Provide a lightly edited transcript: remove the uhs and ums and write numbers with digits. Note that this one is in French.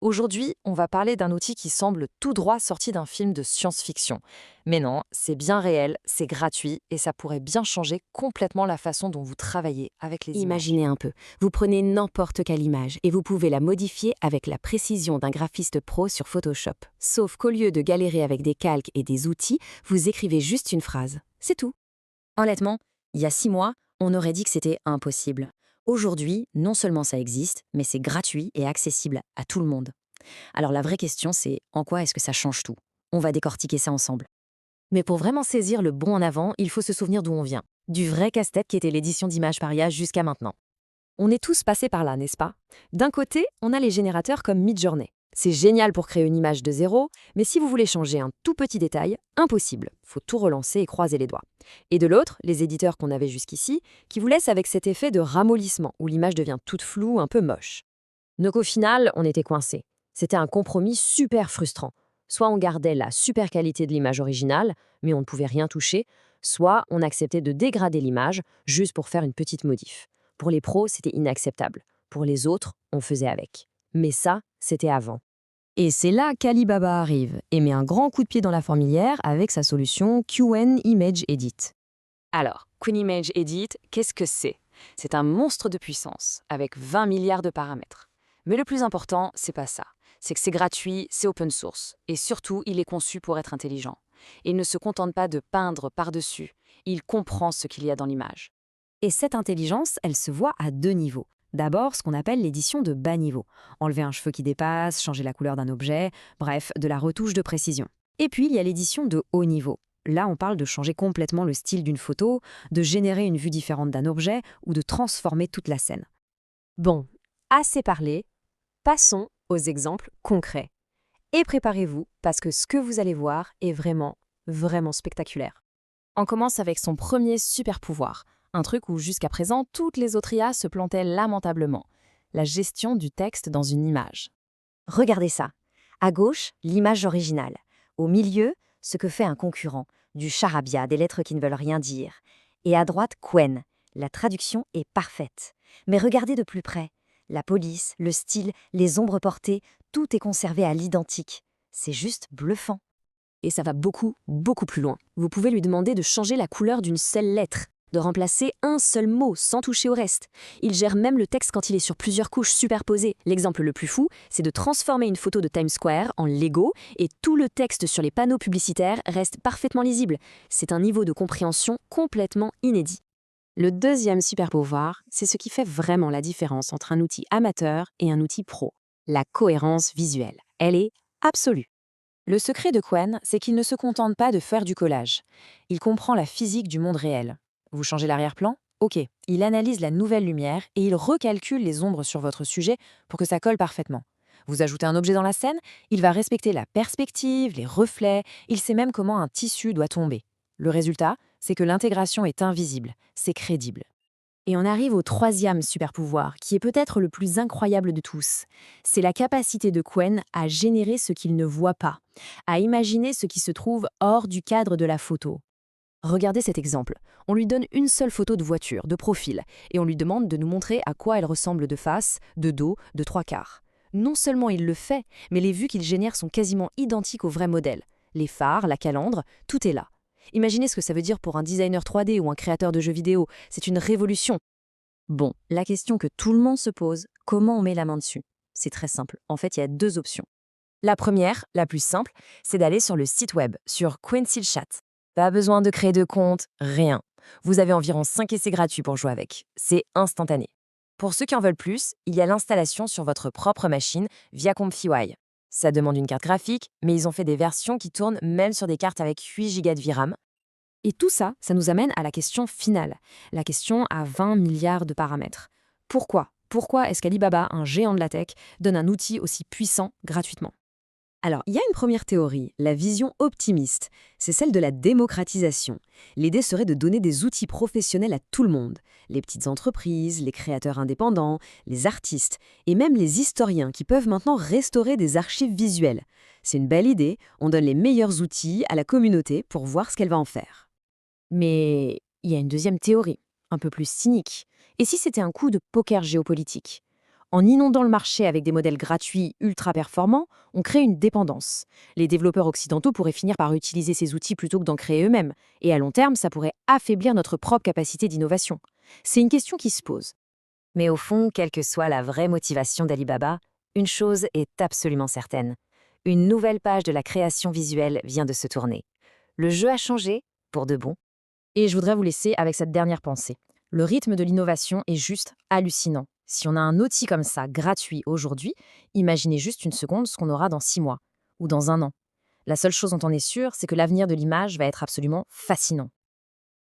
Aujourd'hui, on va parler d'un outil qui semble tout droit sorti d'un film de science-fiction. Mais non, c'est bien réel, c'est gratuit et ça pourrait bien changer complètement la façon dont vous travaillez avec les images. Imaginez un peu, vous prenez n'importe quelle image et vous pouvez la modifier avec la précision d'un graphiste pro sur Photoshop. Sauf qu'au lieu de galérer avec des calques et des outils, vous écrivez juste une phrase. C'est tout. Honnêtement, il y a 6 mois, on aurait dit que c'était impossible. Aujourd'hui, non seulement ça existe, mais c'est gratuit et accessible à tout le monde. Alors la vraie question, c'est en quoi est-ce que ça change tout? On va décortiquer ça ensemble. Mais pour vraiment saisir le bon en avant, il faut se souvenir d'où on vient. Du vrai casse-tête qui était l'édition d'images Paria jusqu'à maintenant. On est tous passés par là, n'est-ce pas? D'un côté, on a les générateurs comme Midjourney. C'est génial pour créer une image de zéro, mais si vous voulez changer un tout petit détail, impossible. Faut tout relancer et croiser les doigts. Et de l'autre, les éditeurs qu'on avait jusqu'ici, qui vous laissent avec cet effet de ramollissement, où l'image devient toute floue, un peu moche. Donc au final, on était coincés. C'était un compromis super frustrant. Soit on gardait la super qualité de l'image originale, mais on ne pouvait rien toucher, soit on acceptait de dégrader l'image juste pour faire une petite modif. Pour les pros, c'était inacceptable. Pour les autres, on faisait avec. Mais ça, c'était avant. Et c'est là qu'Alibaba arrive et met un grand coup de pied dans la fourmilière avec sa solution QN Image Edit. Alors, Queen Image Edit, qu'est-ce que c'est? C'est un monstre de puissance, avec 20 milliards de paramètres. Mais le plus important, c'est pas ça. C'est que c'est gratuit, c'est open source. Et surtout, il est conçu pour être intelligent. Il ne se contente pas de peindre par-dessus. Il comprend ce qu'il y a dans l'image. Et cette intelligence, elle se voit à deux niveaux. D'abord, ce qu'on appelle l'édition de bas niveau. Enlever un cheveu qui dépasse, changer la couleur d'un objet, bref, de la retouche de précision. Et puis, il y a l'édition de haut niveau. Là, on parle de changer complètement le style d'une photo, de générer une vue différente d'un objet ou de transformer toute la scène. Bon, assez parlé, passons aux exemples concrets. Et préparez-vous, parce que ce que vous allez voir est vraiment, vraiment spectaculaire. On commence avec son premier super pouvoir, un truc où jusqu'à présent toutes les autres IA se plantaient lamentablement, la gestion du texte dans une image. Regardez ça. À gauche, l'image originale. Au milieu, ce que fait un concurrent, du charabia, des lettres qui ne veulent rien dire. Et à droite, Qwen. La traduction est parfaite. Mais regardez de plus près. La police, le style, les ombres portées, tout est conservé à l'identique. C'est juste bluffant. Et ça va beaucoup, beaucoup plus loin. Vous pouvez lui demander de changer la couleur d'une seule lettre, de remplacer un seul mot sans toucher au reste. Il gère même le texte quand il est sur plusieurs couches superposées. L'exemple le plus fou, c'est de transformer une photo de Times Square en Lego et tout le texte sur les panneaux publicitaires reste parfaitement lisible. C'est un niveau de compréhension complètement inédit. Le deuxième super pouvoir, c'est ce qui fait vraiment la différence entre un outil amateur et un outil pro. La cohérence visuelle. Elle est absolue. Le secret de Qwen, c'est qu'il ne se contente pas de faire du collage. Il comprend la physique du monde réel. Vous changez l'arrière-plan? Ok. Il analyse la nouvelle lumière et il recalcule les ombres sur votre sujet pour que ça colle parfaitement. Vous ajoutez un objet dans la scène, il va respecter la perspective, les reflets, il sait même comment un tissu doit tomber. Le résultat, c'est que l'intégration est invisible, c'est crédible. Et on arrive au troisième super pouvoir, qui est peut-être le plus incroyable de tous. C'est la capacité de Qwen à générer ce qu'il ne voit pas, à imaginer ce qui se trouve hors du cadre de la photo. Regardez cet exemple. On lui donne une seule photo de voiture, de profil, et on lui demande de nous montrer à quoi elle ressemble de face, de dos, de trois quarts. Non seulement il le fait, mais les vues qu'il génère sont quasiment identiques au vrai modèle. Les phares, la calandre, tout est là. Imaginez ce que ça veut dire pour un designer 3D ou un créateur de jeux vidéo. C'est une révolution. Bon, la question que tout le monde se pose, comment on met la main dessus? C'est très simple. En fait, il y a deux options. La première, la plus simple, c'est d'aller sur le site web, sur QuenChat. Pas besoin de créer de compte, rien. Vous avez environ 5 essais gratuits pour jouer avec. C'est instantané. Pour ceux qui en veulent plus, il y a l'installation sur votre propre machine via ComfyUI. Ça demande une carte graphique, mais ils ont fait des versions qui tournent même sur des cartes avec 8 Go de VRAM. Et tout ça, ça nous amène à la question finale, la question à 20 milliards de paramètres. Pourquoi est-ce qu'Alibaba, un géant de la tech, donne un outil aussi puissant gratuitement? Alors, il y a une première théorie, la vision optimiste. C'est celle de la démocratisation. L'idée serait de donner des outils professionnels à tout le monde. Les petites entreprises, les créateurs indépendants, les artistes et même les historiens qui peuvent maintenant restaurer des archives visuelles. C'est une belle idée, on donne les meilleurs outils à la communauté pour voir ce qu'elle va en faire. Mais il y a une deuxième théorie, un peu plus cynique. Et si c'était un coup de poker géopolitique? En inondant le marché avec des modèles gratuits ultra performants, on crée une dépendance. Les développeurs occidentaux pourraient finir par utiliser ces outils plutôt que d'en créer eux-mêmes, et à long terme, ça pourrait affaiblir notre propre capacité d'innovation. C'est une question qui se pose. Mais au fond, quelle que soit la vraie motivation d'Alibaba, une chose est absolument certaine. Une nouvelle page de la création visuelle vient de se tourner. Le jeu a changé, pour de bon. Et je voudrais vous laisser avec cette dernière pensée. Le rythme de l'innovation est juste hallucinant. Si on a un outil comme ça gratuit aujourd'hui, imaginez juste une seconde ce qu'on aura dans 6 mois ou dans 1 an. La seule chose dont on est sûr, c'est que l'avenir de l'image va être absolument fascinant.